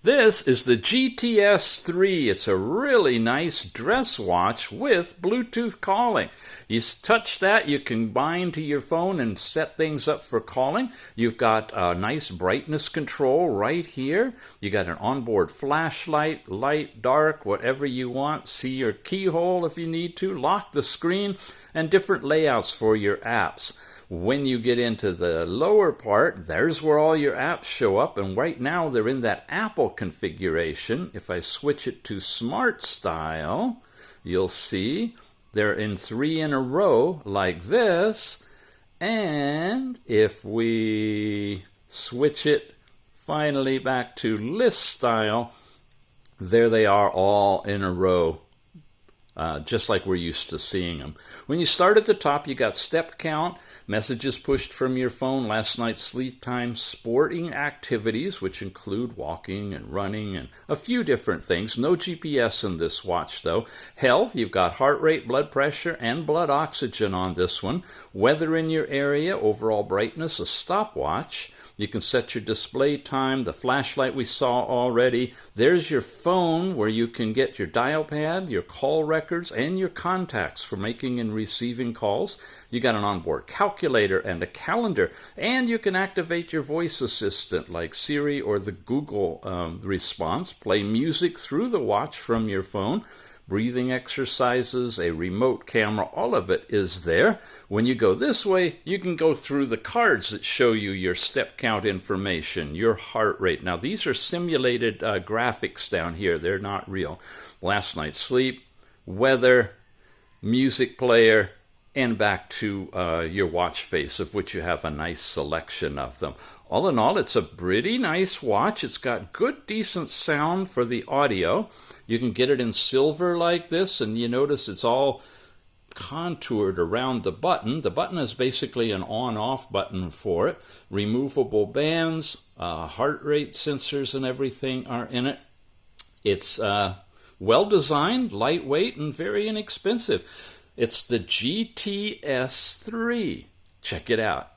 This is the GTS 3. It's a really nice dress watch with Bluetooth calling. You touch that, you can bind to your phone and set things up for calling. You've got a nice brightness control right here. You got an onboard flashlight, light, dark, whatever you want. See your keyhole if you need to. Lock the screen and different layouts for your apps. When you get into the lower part, there's where all your apps show up, and right now they're in that Apple configuration. If I switch it to Smart Style, you'll see they're in 3 in a row like this. And if we switch it finally back to List Style, there they are all in a row. Just like we're used to seeing them. When you start at the top, you got step count, messages pushed from your phone, last night's sleep time, sporting activities, which include walking and running and a few different things. No GPS in this watch, though. Health, you've got heart rate, blood pressure, and blood oxygen on this one. Weather in your area, overall brightness, a stopwatch. You can set your display time, the flashlight we saw already. There's your phone where you can get your dial pad, your call records, and your contacts for making and receiving calls. You got an onboard calculator and a calendar, and you can activate your voice assistant like Siri or the Google response. Play music through the watch from your phone. Breathing exercises, a remote camera, all of it is there. When you go this way, you can go through the cards that show you your step count information, your heart rate. Now, these are simulated graphics down here. They're not real. Last night's sleep, weather, music player, and back to your watch face, of which you have a nice selection of them. All in all, it's a pretty nice watch. It's got good, decent sound for the audio. You can get it in silver like this, and you notice it's all contoured around the button. The button is basically an on-off button for it. Removable bands, heart rate sensors and everything are in it. It's well-designed, lightweight, and very inexpensive. It's the GTS 3. Check it out.